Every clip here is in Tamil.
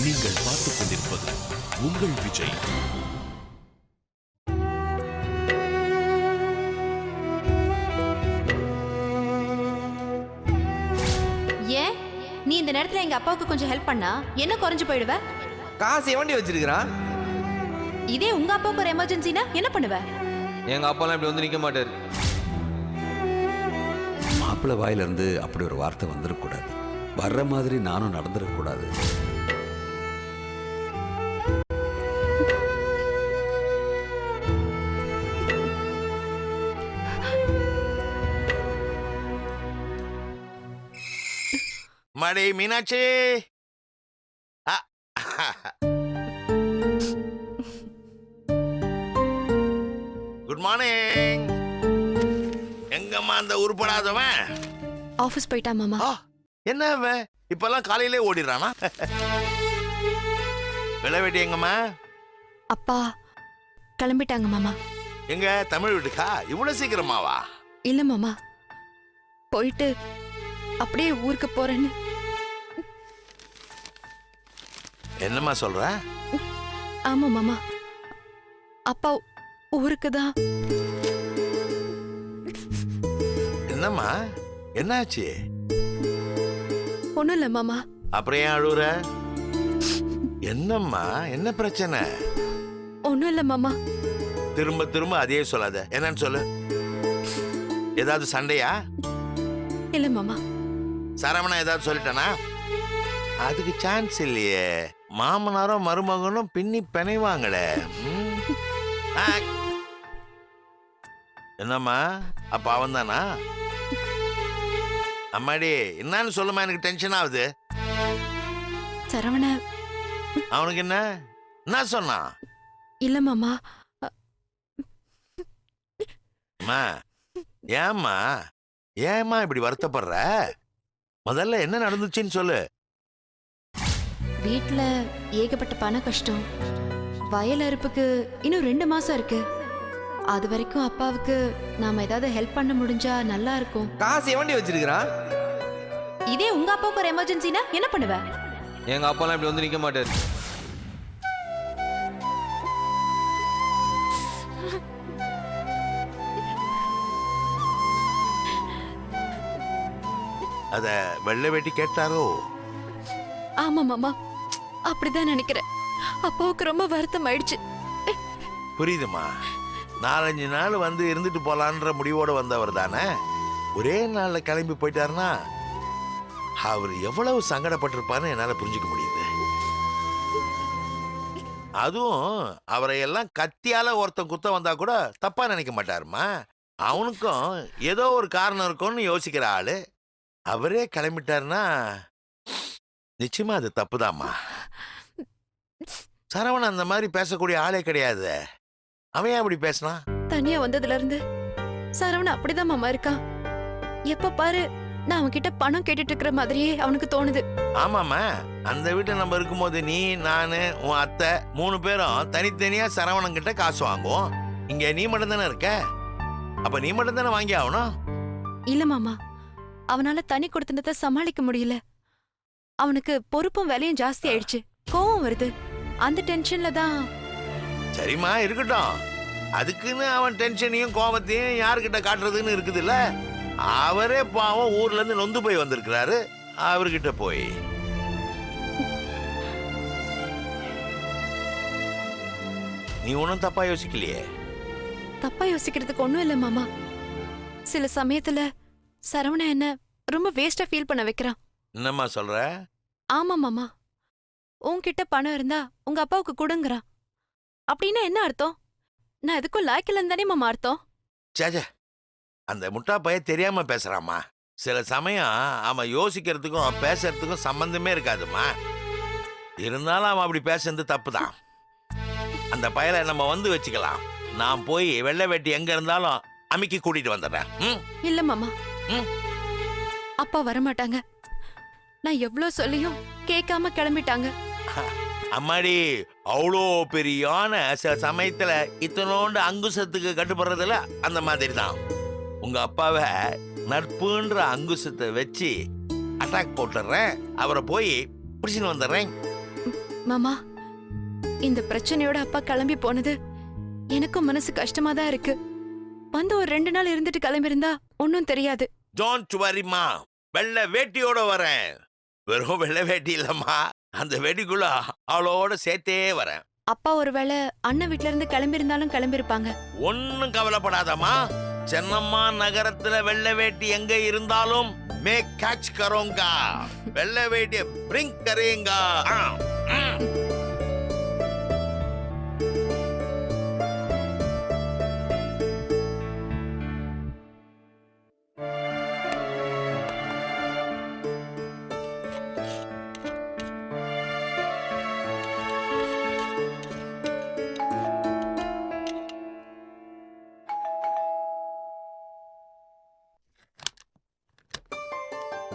நீங்கள் பார்த்துக் கொண்டிருப்பது உங்கள் விஜய். ஏன் நீ இந்த நேரத்துல எங்க அப்பாவுக்கு கொஞ்சம் ஹெல்ப் பண்ணா என்ன குறைஞ்சு போயிடுவ? காசு எவண்டி வச்சிருக்கிறான்? இதே உங்க அப்பாவுக்கு ஒரு எமர்ஜென்சினா என்ன பண்ணுவ? எங்க அப்பாலாம் இப்படி வந்து நிக்க மாட்டாரு. மாப்பிள்ளை வாயிலிருந்து அப்படி ஒரு வார்த்தை வந்துடக்கூடாது. வர்ற மாதிரி நானும் நடந்துடக்கூடாது. மடி மீனாட்சி, குட் மார்னிங். எங்கம்மா அந்த உருப்படாதவன்? ஆபீஸ் போயிட்டா மாமா. என்ன அவன் இப்பெல்லாம் காலையிலே ஓடிடுறானா? வெள்ளை வேட்டி எங்கம்மா? அப்பா கிளம்பிட்டாங்க மாமா. எங்க தமிழ் வீட்டுக்கா? இவ்வளவு சீக்கிரமாவா? இல்ல மாமா, போயிட்டு அப்படியே ஊருக்கு போறேன்னு. என்னம்மா சொல்ற? ஆமா மாமா, அப்பா ஊருக்கு தான். என்னம்மா என்னாச்சு? ஒண்ணும் இல்ல மாமா. அப்புறம் ஏன் அழுவுற? என்னம்மா என்ன பிரச்சனை? ஒண்ணும் இல்ல மாமா. திரும்ப திரும்ப அதே சொல்லாத. என்னன்னு சொல்லு. ஏதாவது சண்டையா? இல்ல மாமா. சரவணா ஏதாவது சொல்லிட்டானா? அதுக்கு சான்ஸ் இல்லையே. மாமனாரும் மருமகனும் பின்னி பிணைவாங்களே. என்னம்மா அப்ப அவன் தானா? அம்மாடி என்னன்னு சொல்லுமா, எனக்கு டென்ஷன் ஆகுது. சரவண அவனுக்கு என்ன சொன்னான்? இல்ல மாமா. அம்மா ஏம்மா ஏம்மா இப்படி வருத்தப்படுற? முதல்ல என்ன நடந்துச்சுன்னு சொல்லு. வீட்ல ஏகப்பட்ட பண கஷ்டம். வயல் அறுப்புக்கு இன்னும் 2 மாசம் இருக்கு. அது வரைக்கும் அப்பாவுக்கு நாம ஏதாவது ஹெல்ப் பண்ண முடிஞ்சா நல்லா இருக்கும். காசு எவண்டி வச்சிருக்கிறான்? இதே உங்க அப்பாவுக்கு ஒரு எமர்ஜென்சினா என்ன பண்ணுவ? எங்க அப்பாலாம் இப்படி வந்து நிக்க மாட்டாரு. அத வெள்ளை வேட்டி கேட்டாரோ? ஆமா மாமா, அப்படிதான் நினைக்கிறேன். அப்பாவுக்கு ரொம்ப வருத்தம் ஆயிடுச்சு. புரியுதுமா. 4-5 நாள் வந்து இருந்துட்டு போலான்ற முடிவோட வந்தவர் தானே. ஒரே நாள்ல கிளம்பி போயிட்டாருன்னா அவர் எவ்வளவு சங்கடப்பட்டிருப்பான்னு என்னால புரிஞ்சுக்க முடியுது. அதுவும் அவரை எல்லாம் கத்தியால ஒருத்தன் குத்த வந்தா கூட தப்பா நினைக்க மாட்டாருமா. அவனுக்கும் ஏதோ ஒரு காரணம் இருக்கும்னு யோசிக்கிற ஆளு. அவரே கிளம்பிட்டாருன்னா நிச்சயமா அது தப்புதாம்மா. சரவணன் அந்த மாதிரி பேசக்கூடிய ஆளே கிடையாது. அவன் ஏன் அப்படி பேசினான்? தனியா வந்ததுல இருந்து சரவண அப்படிதான் மாமா இருக்கான். எப்ப பாரு நான் அவன் கிட்ட பணம் கேட்டுட்டு இருக்கிற மாதிரியே அவனுக்கு தோணுது. ஆமாமா, அந்த வீட்டுல நம்ம இருக்கும்போது நீ, நானு, உன் அத்தை 3 பேரும் தனித்தனியா சரவணன் கிட்ட காசு வாங்குவோம். இங்க நீ மட்டும் தானே இருக்க. அப்ப நீ மட்டும் தானே வாங்கி ஆகணும். இல்ல மாமா, அவனால தனி கொடுத்தனத்தை சமாளிக்க முடியல. அவனுக்கு பொறுப்பும் வேலையும் ஜாஸ்தி ஆயிடுச்சு. கோவம் வருது. அந்த டென்ஷன்ல தான். சரிம்மா இருக்கட்டும். அதுக்குன்னு அவன் டென்ஷனையும் கோபத்தையும் யாருக்கிட்ட காட்டுறதுன்னு இருக்குதுல்ல. அவரே பாவம் ஊர்ல இருந்து நொந்து போய் வந்திருக்கிறாரு. அவர்கிட்ட போய் நீ ஒன்னும் தப்பா யோசிக்கலையே. தப்பா யோசிக்கிறதுக்கு ஒண்ணும் இல்ல மாமா. சில சமயத்துல சரவண என்ன ரொம்ப வேஸ்டா ஃபீல் பண்ண வைக்கிறான். என்னம்மா சொல்ற? ஆமா மாமா, உன்கிட்ட பணம் இருந்தா உங்க அப்பாவுக்கு கொடுங்கறான். அப்படின்னா என்ன அர்த்தம்? நான் எதுக்கும் லாய்க்கலன்னு தானே மாமா அர்த்தம். சேச்சே, அந்த முட்டா பையன் தெரியாம பேசுறாமா. சில சமயம் அவன் யோசிக்கிறதுக்கும் பேசுறதுக்கும் சம்பந்தமே இருக்காதுமா. இருந்தாலும் அவன் அப்படி பேசுறது தப்புதான். அந்த பயலை நம்ம வந்து வச்சுக்கலாம். நான் போய் வெள்ளை வேட்டி எங்க இருந்தாலும் அமுக்கி கூட்டிட்டு வந்துடுறேன். இல்ல மாமா, அப்பா வரமாட்டாங்க. நான் எவ்வளவு சொல்லியும் கேட்காம கிளம்பிட்டாங்க. அம்மாடி, அவ்வளோ பெரியான சில சமயத்துல இத்தனோண்டு அங்குசத்துக்கு கட்டுப்படுறதுல அந்த மாதிரி தான். உங்க அப்பாவை நட்புன்ற அங்குசத்தை வச்சு அட்டாக் போட்டுறேன். அவரை போய் பிடிச்சின்னு வந்துடுறேன். மாமா, இந்த பிரச்சனையோட அப்பா கிளம்பி போனது எனக்கும் மனசு கஷ்டமா தான் இருக்கு. வந்து ஒரு 2 நாள் இருந்துட்டு கிளம்பியிருந்தா ஒன்னும் தெரியாது. டோன்ட் வரிமா, வெள்ளை வேட்டியோட வரேன். வெறும் வெள்ளை வேட்டி இல்லம்மா, அந்த வெடிக்குள்ள அவளோட சேர்த்தே வரேன். அப்பா ஒருவேளை அண்ணன் வீட்ல இருந்து கிளம்பியிருந்தாலும் கிளம்பியிருப்பாங்க. ஒன்னும் கவலைப்படாதம்மா. சென்னம்மா நகரத்துல வெள்ளை வேட்டி எங்க இருந்தாலும் மே கேட்ச் கரோங்கா. வெள்ளை வேட்டிய பிரிங்க் கரேங்கா.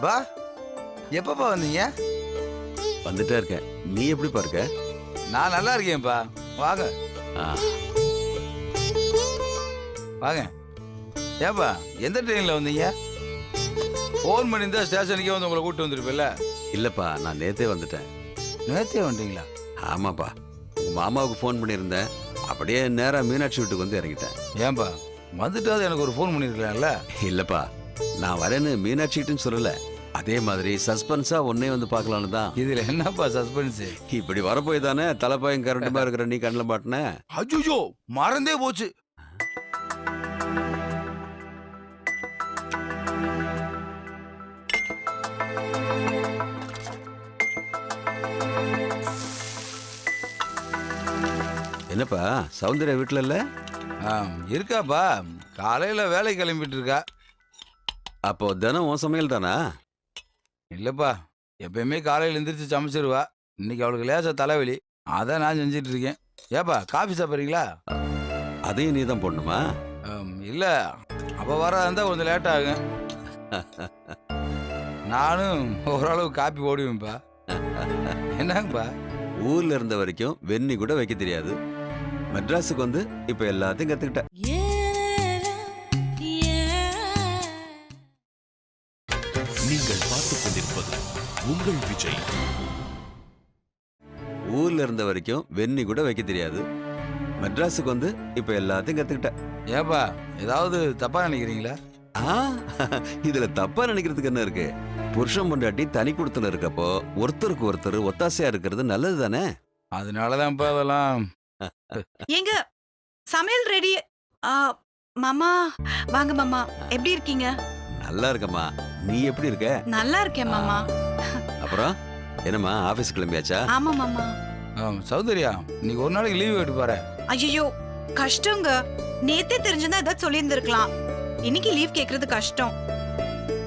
பா, எப்பப்பா வந்தீங்க? வந்துட்டே இருக்கேன். நீ எப்படிப்பா இருக்க? நான் நல்லா இருக்கேன்ப்பா. வாங்க ஆ, வாங்க. ஏப்பா, எந்த ட்ரெயினில் வந்தீங்க? ஃபோன் பண்ணியிருந்தா ஸ்டேஷனுக்கே வந்து உங்களை கூப்பிட்டு வந்துருப்பில்ல. இல்லப்பா, நான் நேத்தே வந்துட்டேன். நேற்றே வந்துட்டீங்களா? ஆமாப்பா, உங்க மாமாவுக்கு ஃபோன் பண்ணியிருந்தேன். அப்படியே நேரா மீனாட்சி வீட்டுக்கு வந்து இறங்கிட்டேன். ஏன்பா, வந்துட்டாவது எனக்கு ஒரு ஃபோன் பண்ணியிருக்கலாம்ல. இல்லப்பா, நான் வரேன்னு மீனாட்சிட்டுன்னு சொல்லல. அதே மாதிரி சஸ்பென்ஸா ஒன்னே வந்து பார்க்கலான்னு தான். இதில் என்னப்பா சஸ்பென்ஸு? இப்படி வரப்போய் தானே தலைப்பாயும் கரண்டுமா இருக்கிற நீ கண்ணில் மாட்டின. அஜுஜோ, மறந்தே போச்சு. என்னப்பா, சௌந்தர்யா வீட்டுல இல்ல? இருக்காப்பா, காலையில் வேலை கிளம்பிட்டு இருக்கா. அப்போ தினம் உன் சமையல் தானா? இல்லைப்பா, எப்பயுமே காலையில் எந்திரிச்சு சமைச்சிருவா. இன்னைக்கு அவளுக்கு லேசா தலைவலி, அதான் நான் செஞ்சிட்டு இருக்கேன். ஏப்பா, காஃபி சாப்பிட்றீங்களா? அதையும் நீ தான் போடணுமா? இல்லை, அப்போ வரதா இருந்தால் கொஞ்சம் லேட் ஆகும். நானும் ஓரளவு காப்பி ஓடுவேன்ப்பா. என்னங்கப்பா? ஊர்ல இருந்த வரைக்கும் வெந்நி கூட வைக்க தெரியாது. மெட்ராஸுக்கு வந்து இப்ப எல்லாத்தையும் கத்துக்கிட்ட. நீங்கள் பார்த்துக் கொண்டிருப்பது உங்கள் விஜய். ஊர்ல இருந்த வரைக்கும் வெந்நி கூட வைக்க தெரியாது. மெட்ராஸுக்கு வந்து இப்ப எல்லாத்தையும் கத்துக்கிட்ட. ஏப்பா, ஏதாவது தப்பா நினைக்கிறீங்களா? ஆ, இதுல தப்பா நினைக்கிறதுக்கு என்ன இருக்கு? புருஷன் பொண்டாட்டி தனி கொடுத்துல இருக்கப்போ ஒருத்தருக்கு ஒருத்தர் ஒத்தாசையா இருக்கிறது நல்லது தானே? அதனாலதான்ப்பா அதெல்லாம். ஏங்க, சமையல் ரெடி. மாமா, வாங்க மாமா. எப்படி இருக்கீங்க? நல்லா இருக்கம்மா. நீ எப்படி இருக்க? நல்லா இருக்கேன் மாமா. அப்புறம் என்னம்மா, ஆபீஸ் கிளம்பியாச்சா? ஆமா மாமா. சௌந்தர்யா, இன்னைக்கு ஒரு நாளைக்கு லீவ் எடுத்து பாரு. ஐயோ, கஷ்டங்க. நேத்தே தெரிஞ்சிருந்தா ஏதாவது சொல்லியிருந்திருக்கலாம். இன்னைக்கு லீவ் கேக்குறது கஷ்டம்.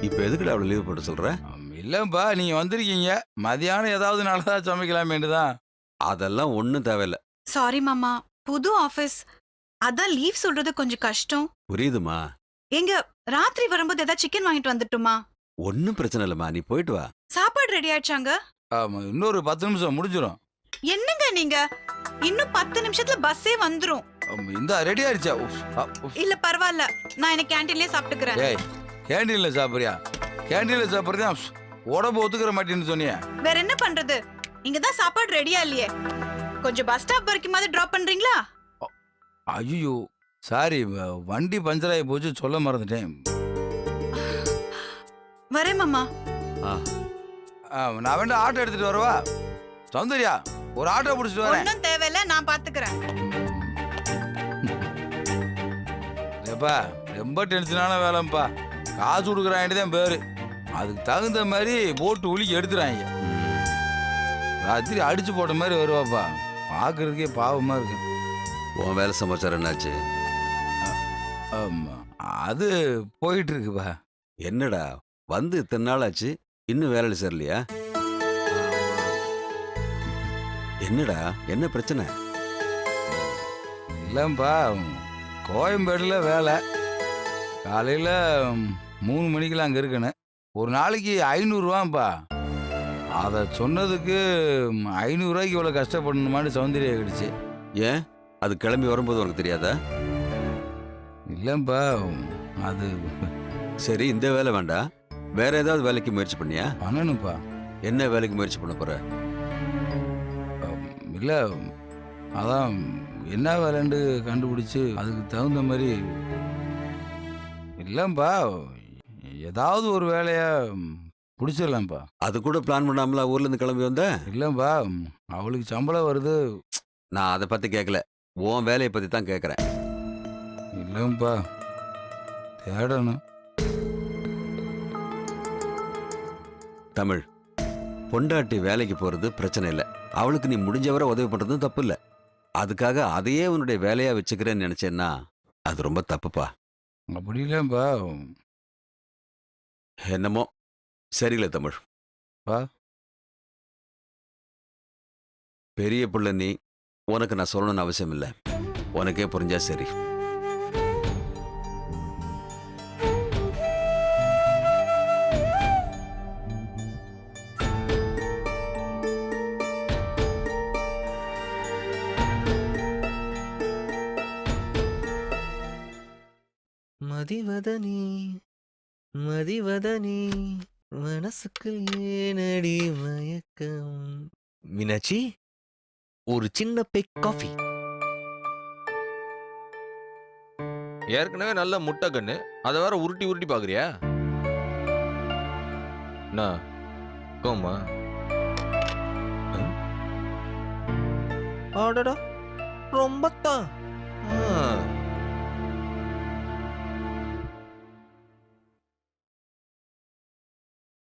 இப்ப எதுக்குடா அவ்வளவு லீவ் போட்டு சொல்ற? இல்லப்பா, நீங்க வந்திருக்கீங்க, மதியானம் ஏதாவது நல்லதா சமைக்கலாமேண்டுதான். அதெல்லாம் ஒண்ணும் தேவையில்ல. சாரி மாமா, புது ஆபீஸ், அதான் லீவ் சொல்றது கொஞ்சம் கஷ்டம். புரியுதுமா. எங்க ராத்திரி வரும்போது ஏதாவது சிக்கன் வாங்கிட்டு வந்துட்டுமா? ஒன்னும் பிரச்சனை இல்லம்மா, நீ போயிட்டு வா. சாப்பாடு ரெடி ஆயிடுச்சாங்க? இன்னொரு 10 நிமிஷம் முடிஞ்சிடும். என்னங்க நீங்க, இன்னும் 10 நிமிஷத்துல பஸ்ஸே வந்துரும். இந்த ரெடி ஆயிடுச்சா? இல்ல பரவாயில்ல, நான் எனக்கு கேண்டீன்லயே சாப்பிட்டுக்கிறேன். ஏய், கேண்டீன்ல சாப்பிடுறியா? கேண்டீன்ல சாப்பிடுறதா உடம்பு ஒத்துக்கிற மாட்டேன்னு சொன்னிய. வேற என்ன பண்றது, இங்கதான் சாப்பாடு ரெடியா இல்லையே. கொஞ்சம் பஸ் ஸ்டாப் வரைக்கும் டிராப் பண்றீங்களா? ஐயோ சாரி, வண்டி பஞ்சர் ஆகி போச்சு, சொல்ல மறந்துட்டேன். வரேன் மாமா. நான் வேண்டாம் ஆட்டோ எடுத்துட்டு வரவா? சௌந்தர்யா, ஒரு ஆட்டோ பிடிச்சிட்டு வரேன். ஒன்னும் தேவையில்ல, நான் பாத்துக்கிறேன். ஏப்பா, ரொம்ப டென்ஷனான வேலைப்பா. காசு கொடுக்குறான் தான் பேரு, அதுக்கு தகுந்த மாதிரி போட்டு உளிக்கு எடுத்துறாங்க. ராத்திரி அடிச்சு போட்ட மாதிரி வருவாப்பா, பார்க்கறதுக்கே பாவமா இருக்கு. உன் வேலை சமாச்சாரம் என்னாச்சு? அது போயிட்டு இருக்குப்பா. என்னடா, வந்து இத்தனை நாள் ஆச்சு, இன்னும் வேலையில சேரலையா? என்னடா, என்ன பிரச்சனை? இல்லைப்பா, கோயம்பேடில் வேலை. காலையில் 3 மணிக்கெல்லாம் அங்கே இருக்கணும். ஒரு நாளைக்கு 500 ரூபாப்பா. அதை சொன்னதுக்கு 500 ரூபாய்க்கு இவ்வளோ கஷ்டப்படணுமான்னு சௌந்தர்யா ஆகிடுச்சு. ஏன், அது கிளம்பி வரும்போது உனக்கு தெரியாதா? இல்லைப்பா, அது சரி, இந்த வேலை வேண்டாம், வேற ஏதாவது வேலைக்கு முயற்சி பண்ணியா? பண்ணணும்ப்பா. என்ன வேலைக்கு முயற்சி பண்ண போற? இல்லை அதான் என்ன வேலைன்னு கண்டுபிடிச்சு அதுக்கு தகுந்த மாதிரி இல்லைப்பா ஏதாவது ஒரு வேலையை பிடிச்சிடலாம்ப்பா. அது கூட பிளான் பண்ணாமலா ஊர்ல இருந்து கிளம்பி வந்த? இல்லைப்பா அவளுக்கு சம்பளம் வருது. நான் அதை பத்தி கேட்கல, உன் வேலையை பத்தி தான் கேட்கறேன். இல்லைப்பா தேடணும். தமிழ், பொண்டாட்டி வேலைக்கு போறது பிரச்சனை இல்லை, அவளுக்கு நீ முடிஞ்சவரை உதவி பண்றதும் தப்பு இல்லை. அதுக்காக அதையே உன்னுடைய வேலையா வச்சுக்கிறேன்னு நினைச்சேன்னா அது ரொம்ப தப்புப்பா. அப்படி இல்லைப்பா. என்னமோ சரியில்லை தமிழ். பா. பெரிய புள்ள நீ, உனக்கு நான் சொல்லணும்னு அவசியம் இல்லை, உனக்கே புரிஞ்சா சரி. மதிவதனி மதிவதனி மனசுக்குள் ஏனடி மயக்கம். மீனாட்சி, ஒரு சின்ன பெக் காஃபி. ஏற்கனவே நல்ல முட்டை கண்ணு, அதை வேற உருட்டி உருட்டி பாக்குறியா? என்ன கோமா? ஆடடா ரொம்பத்தான்.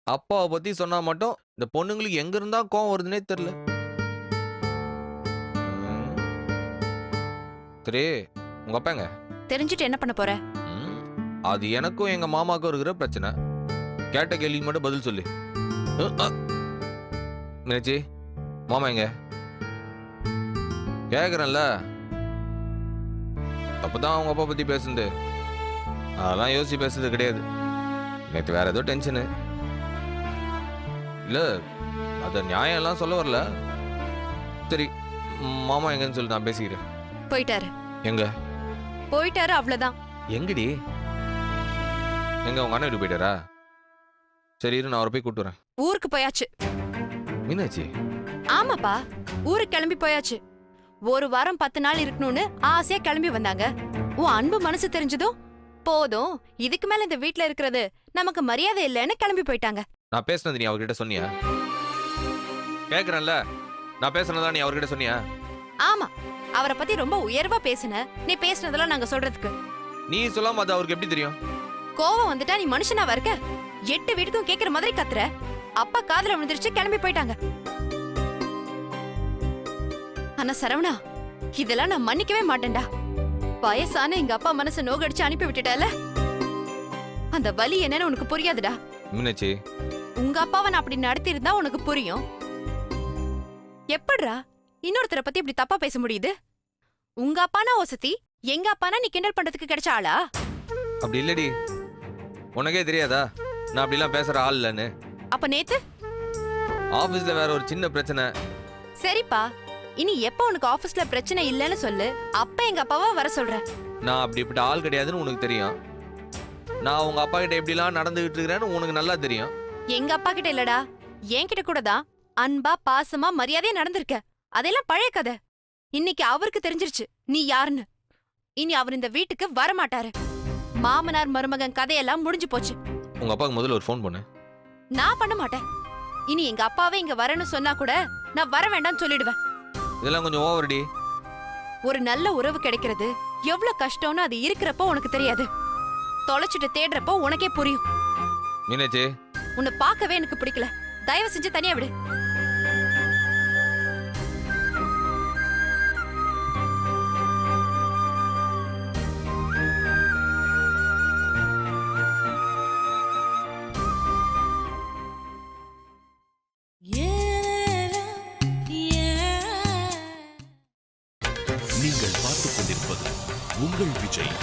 அப்பாவை பத்தி சொன்னா மட்டும் இந்த பொண்ணுங்களுக்கு எங்க இருந்தா கோவம் வருதுன்னே தெரியல. சரி, உங்க அப்பாங்க தெரிஞ்சுட்டு என்ன பண்ண போற? அது எனக்கும் எங்க மாமாக்கும் இருக்கிற பிரச்சனை. கேட்ட கேள்விக்கு மட்டும் பதில் சொல்லு. மீனாட்சி, மாமா எங்க? கேக்குறேன்ல, அப்பதான் அவங்க அப்பா பத்தி பேசுது. அதெல்லாம் யோசிச்சு பேசுறது கிடையாது. நேற்று வேற ஏதோ டென்ஷனு. இல்ல, அத நியாயம் எல்லாம் சொல்ல வரல. சரி, மாமா எங்கன்னு சொல்லி நான் பேசிக்கிறேன். போயிட்டாரு. எங்க போயிட்டாரு, அவ்வளவுதான். எங்கடி? எங்க உங்க அண்ணன் வீட்டுக்கு போயிட்டாரா? சரி இரு, நான் அவரை போய் கூட்டு வரேன். ஊருக்கு போயாச்சு. மீனாட்சி, ஆமாப்பா, ஊருக்கு கிளம்பி போயாச்சு. ஒரு வாரம் 10 நாள் இருக்கணும்னு ஆசையா கிளம்பி வந்தாங்க. உன் அன்பு மனசு தெரிஞ்சதும் போதும், இதுக்கு மேல இந்த வீட்ல இருக்கிறது நமக்கு மரியாதை இல்லைன்னு கிளம்பி போயிட்டாங்க. நான் பேசுனது நீ அவர்கிட்ட சொன்னியா? கேக்குறேன்ல, நான் பேசுனதா நீ அவர்கிட்ட சொன்னியா? ஆமா, அவரை பத்தி ரொம்ப உயர்வா பேசுன. நீ பேசுனதெல்லாம் நாங்க சொல்றதுக்கு. நீ சொல்லாம அது அவருக்கு எப்படி தெரியும்? கோவம் வந்துட்டா நீ மனுஷனாவா இருக்க? 8 வீட்டுக்கும் கேக்குற மாதிரி கத்துற. அப்பா காதுல விழுந்துருச்சு, கிளம்பி போயிட்டாங்க. ஆனா சரவணா, இதெல்லாம் நான் மன்னிக்கவே மாட்டேன்டா. வயசான எங்க அப்பா மனசை நோகடிச்சு அனுப்பி விட்டுட்டல. அந்த வலி என்னன்னு உனக்கு புரியாதுடா. மீனாட்சி, உங்க அப்பாவை நான் அப்படி நடத்தி இருந்தா உனக்கு புரியும். எப்படிடா இன்னொருத்தரை பத்தி இப்படி தப்பா பேச முடியுது? உங்க அப்பானா ஒசத்தி, எங்க அப்பானா நீ கிண்டல் பண்றதுக்கு கிடைச்ச ஆளா? அப்படி இல்லடி, உனக்கே தெரியாதா நான் அப்படிலாம் பேசுற ஆள் இல்லன்னு? அப்ப நேத்து ஆபீஸ்ல வேற ஒரு சின்ன பிரச்சனை. சரிப்பா, இனி எப்ப உனக்கு ஆபீஸ்ல பிரச்சனை இல்லன்னு சொல்லு, அப்ப எங்க அப்பாவை வர சொல்றேன். நான் அப்படிப்பட்ட ஆள் கிடையாதுன்னு உனக்கு தெரியும். நான் உங்க அப்பா கிட்ட எப்படிலாம் நடந்துகிட்டு இருக்கிறேன்னு உனக்கு நல்லா தெரியும். எங்க அப்பா கிட்ட இல்லடா, என்கிட்ட கூட தான் அன்பா பாசமா மரியாதையா நடந்திருக்க. அதெல்லாம் பழைய கதை. இன்னைக்கு அவருக்கு தெரிஞ்சிருச்சு நீ யாருன்னு. இனி அவர் இந்த வீட்டுக்கு வரமாட்டாரு. மாமனார் மருமகன் கதையெல்லாம் முடிஞ்சு போச்சு. உங்க அப்பாவுக்கு முதல்ல ஒரு ஃபோன் பண்ணு. நான் பண்ண மாட்டேன். இனி எங்க அப்பாவே இங்க வரேன்னு சொன்னா கூட நான் வர வேண்டாம்னு சொல்லிடுவேன். இதெல்லாம் கொஞ்சம் ஓவர்டி. ஒரு நல்ல உறவு கிடைக்கிறது எவ்வளவு கஷ்டம்னு அது இருக்கிறப்போ உனக்கு தெரியாது. தொலைச்சிட்டு தேடுறப்போ உனக்கே புரியும். மீனாட்சி, உன்னை பார்க்கவே எனக்கு பிடிக்கல. தயவு செஞ்சு தனியா விடு. நீங்கள் பார்த்துக் கொண்டிருப்பது உங்கள் விஜய்.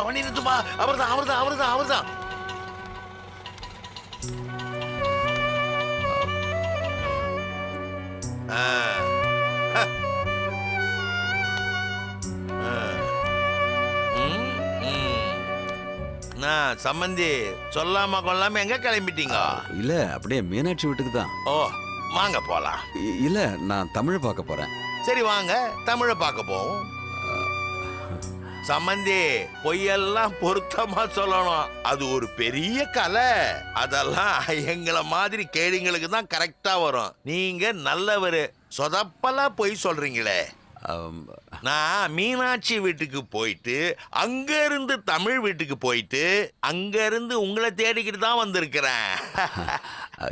வண்டி நிறுத்துமா, அவர்தான். நான் சம்மந்தி சொல்லாம கொள்ளாம எங்க கிளம்பிட்டீங்க? இல்ல அப்படியே மீனாட்சி வீட்டுக்கு தான். ஓ, வாங்க போலாம். இல்ல நான் தமிழை பார்க்க போறேன். சரி வாங்க, தமிழை பார்க்க போவோம். சம்மந்தி, பொய்யெல்லாம் பொருத்தமா சொல்லணும். அது ஒரு பெரிய கலை. அதெல்லாம் எங்களை மாதிரி கேடிங்களுக்கு தான் கரெக்டா வரும். நீங்க நல்லவரு, சொதப்பெல்லாம் பொய் சொல்றீங்களே. நான் மீனாட்சி வீட்டுக்கு போயிட்டு அங்க இருந்து தமிழ் வீட்டுக்கு போயிட்டு அங்க இருந்து உங்களை தேடிக்கிட்டு தான் வந்திருக்கிறேன்.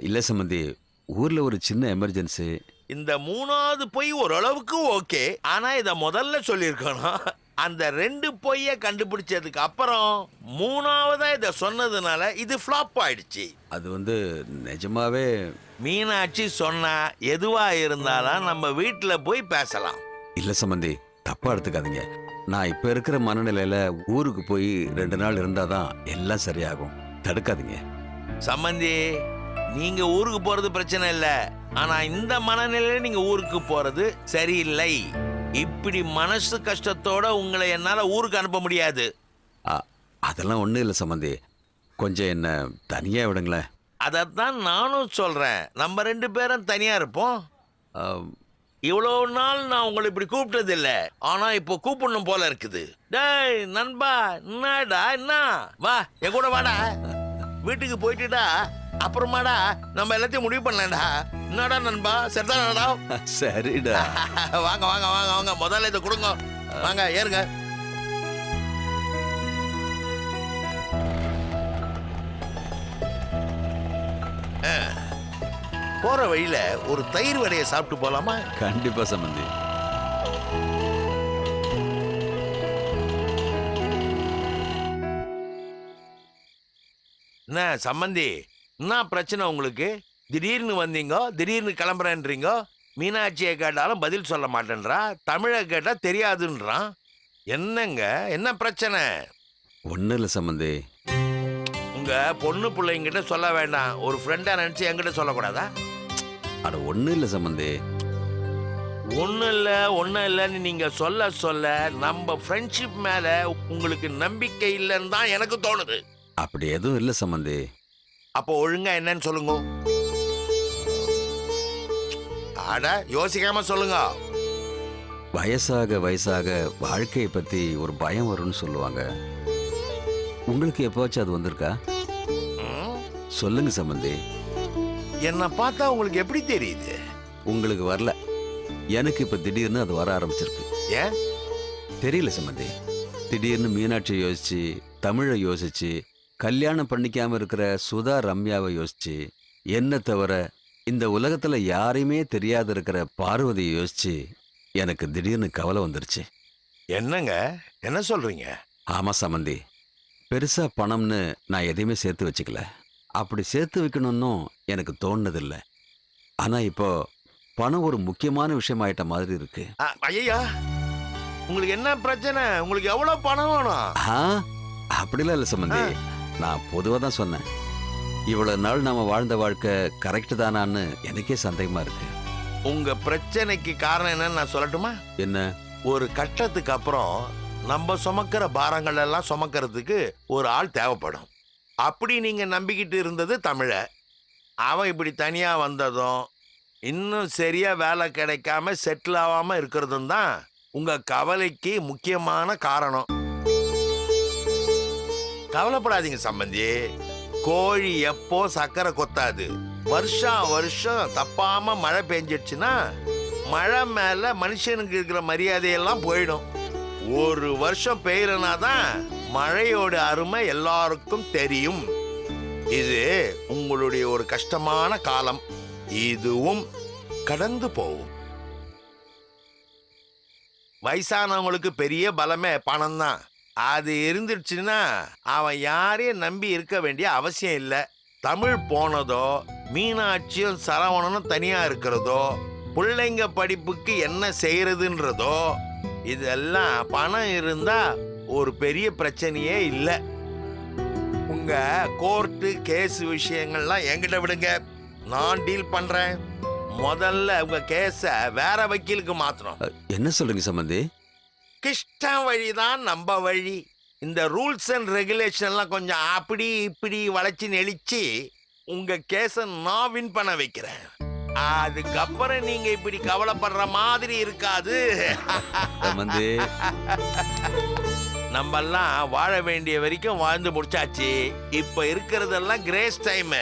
இல்ல சம்பந்தி, ஊர்ல ஒரு சின்ன எமர்ஜென்சி. இந்த மூணாவது பொய் ஓரளவுக்கு ஓகே, ஆனா இத முதல்ல சொல்லியிருக்கணும். அந்த 2 பொய்ய கண்டுபிடிச்சதுக்கு அப்புறம் மூணாவதா இத சொன்னதுனால இது ஃப்ளாப் ஆயிடுச்சு. அது நிஜமாவே மீனாட்சி சொன்னா எதுவா இருந்தாலும் நம்ம வீட்டுல போய் பேசலாம். இல்ல சம்பந்தி, தப்பா எடுத்துக்காதீங்க. நான் இப்ப இருக்கிற மனநிலையில ஊருக்கு போய் 2 நாள் இருந்தாதான் எல்லாம் சரியாகும். தடுக்காதீங்க. சம்பந்தி, நீங்க ஊருக்கு போறது பிரச்சனை இல்ல, ஆனா இந்த மனநிலையில நீங்க ஊருக்கு போறது சரியில்லை. இப்படி மனசு கஷ்டத்தோட உங்களை என்னால ஊருக்கு அனுப்ப முடியாது. அதெல்லாம் ஒண்ணும் இல்ல சம்பந்தி, கொஞ்சம் என்ன தனியா விடுங்களேன். அதத்தான் நானும் சொல்றேன், நம்ம 2 பேரும் தனியா இருப்போம். இவ்வளோ நாள் நான் உங்களை இப்படி கூப்பிட்டது இல்ல, ஆனா இப்போ கூப்பிடணும் போல இருக்குது. டேய் நண்பா, என்னடா என்ன, வா என் கூட வாடா. வீட்டுக்கு போயிட்டுடா அப்புறமாடா நம்ம எல்லாத்தையும் முடிவு பண்ணலாம்டா. என்னடா நண்பா, சரிதானடா? சரிடா. வாங்க வாங்க வாங்க வாங்க, முதல்ல இதை கொடுங்க. வாங்க ஏறுங்க. போற வழியில ஒரு தயிர் வடையை சாப்பிட்டு போலாமா? கண்டிப்பா சம்பந்தி. என்ன சம்பந்தி, என்ன பிரச்சனை உங்களுக்கு? திடீர்னு வந்தீங்க, திடீர்னு கிளம்புறேன்றீங்க. மீனாட்சியை கேட்டாலும் பதில் சொல்ல மாட்டேன்றா, தமிழை கேட்டா தெரியாதுன்றான். என்னங்க, என்ன பிரச்சனை? ஒன்னும் இல்ல சம்பந்தி. உங்க பொண்ணு பிள்ளைங்கிட்ட சொல்ல வேண்டாம், ஒரு ஃப்ரெண்டா நினைச்சு என்கிட்ட சொல்லக்கூடாதா? அட ஒன்னும் இல்ல சம்பந்தி. ஒன்னும் இல்லன்னு நீங்க சொல்ல சொல்ல நம்ம ஃப்ரெண்ட்ஷிப் மேல உங்களுக்கு நம்பிக்கை இல்லைன்னு தான் எனக்கு தோணுது. அப்படி எதுவும் இல்ல சம்பந்தி. அப்போ ஒழுங்கா என்னன்னு சொல்லுங்க. அட யோசிக்காம சொல்லுங்க. வயசாக வயசாக வாழ்க்கையை பத்தி ஒரு பயம் வரும்னு சொல்லுவாங்க. உங்களுக்கு எப்பவாச்சும் அது வந்திருக்கா? சொல்லுங்க சம்பந்தி. என்ன பார்த்தா உங்களுக்கு எப்படி தெரியுது? உங்களுக்கு வரல, எனக்கு இப்ப திடீர்னு அது வர ஆரம்பிச்சிருக்கு. ஏன் தெரியல சம்பந்தி. திடீர்னு மீனாட்சி யோசிச்சு, தமிழை யோசிச்சு, கல்யாணம் பண்ணிக்காம இருக்கிற சுதா ரம்யாவை யோசிச்சு, என்ன தவிர இந்த உலகத்துல யாரையுமே தெரியாத இருக்கிற பார்வதியை யோசிச்சு எனக்கு திடீர்னு கவலை வந்துருச்சு. என்னங்க, என்ன சொல்றீங்க? ஆமா சம்பந்தி, பெருசா பணம்னு நான் எதையுமே சேர்த்து வச்சுக்கல. அப்படி சேர்த்து வைக்கணும்னு எனக்கு தோணுனதில்லை. ஆனா இப்போ பணம் ஒரு முக்கியமான விஷயம் ஆயிட்ட மாதிரி இருக்கு. ஐயா, உங்களுக்கு என்ன பிரச்சனை? உங்களுக்கு எவ்வளவு பணம் வேணும்? அப்படிலாம் இல்லை சம்பந்தி, நான் பொதுவா தான் சொன்னேன். இவ்வளவு நாள் நாம வாழ்ந்த வாழ்க்கை கரெக்ட் தானான்னு எனக்கே சந்தேகமா இருக்கு. உங்க பிரச்சனைக்கு காரணம் என்னன்னு நான் சொல்லட்டுமா? என்ன? ஒரு கட்டத்துக்கு அப்புறம் நம்ம சுமக்கிற பாரங்கள் எல்லாம் சுமக்கிறதுக்கு ஒரு ஆள் தேவைப்படும். அப்படி நீங்க நம்பிக்கிட்டு இருந்தது தமிழ. அவன் இப்படி தனியா வந்ததும் இன்னும் சரியா வேலை கிடைக்காம செட்டில் ஆகாம இருக்கிறதும் தான் உங்க கவலைக்கு முக்கியமான காரணம். கவலைப்படாதீங்க சம்பந்தி, கோழி எப்போ சக்கரை கொத்தாது. வருஷம் வருஷம் தப்பாம மழை பெஞ்சிடுச்சுன்னா மழை மேல மனுஷனுக்கு இருக்கிற மரியாதையெல்லாம் போயிடும். ஒரு வருஷம் பெய்யறனாதான் மழையோட அருமை எல்லாருக்கும் தெரியும். இது உங்களுடைய ஒரு கஷ்டமான காலம், இதுவும் கடந்து போகும். வயசானவங்களுக்கு பெரிய பலமே பணம் தான். அது இருந்துடுச்சுன்னா அவன் யாரையும் நம்பி இருக்க வேண்டிய அவசியம் இல்லை. தமிழ் போனதோ, மீனாட்சியும் சரவணனும் தனியா இருக்கிறதோ, பிள்ளைங்க படிப்புக்கு என்ன செய்யறதுன்றதோ, இதெல்லாம் பணம் இருந்தா ஒரு பெரிய பிரச்சனையே இல்லை. உங்க கோர்ட்டு கேஸ் விஷயங்கள்லாம் என்கிட்ட விடுங்க, நான் டீல் பண்றேன். முதல்ல உங்க கேஸ வேற வக்கீலுக்கு மாத்தணும். என்ன சொல்றீங்க சம்பந்தி? கிருஷ்ணன் வழிதான் நம்ம வழி. இந்த ரூல்ஸ் அண்ட் ரெகுலேஷன்லாம் கொஞ்சம் அப்படி இப்படி வளைச்சு நெளிச்சு உங்க கேஸ நான் வின் பண்ண வைக்கிறேன். அதுக்கப்புறம் நீங்க இப்படி கவலைப்படுற மாதிரி இருக்காது. சம்பந்தி, நம்மெல்லாம் வாழ வேண்டிய வரைக்கும் வாழ்ந்து முடிச்சாச்சு. இப்ப இருக்கிறதெல்லாம் கிரேஸ் டைம்.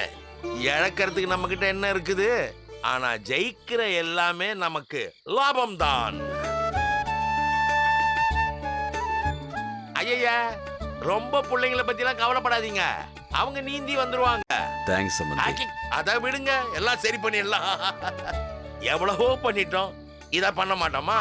இழக்கிறதுக்கு நம்ம கிட்ட என்ன இருக்குது? ஆனா ஜெயிக்கிற எல்லாமே நமக்கு லாபம் தான். ஐயா, ரொம்ப பிள்ளைங்களை பத்தி எல்லாம் கவலைப்படாதீங்க. அவங்க நீந்தி வந்துருவாங்க. தேங்க்ஸ் சம்பந்தி. அத விடுங்க, எல்லாம் சரி பண்ணிடலாம். எவ்வளவோ பண்ணிட்டோம், இத பண்ண மாட்டோமா?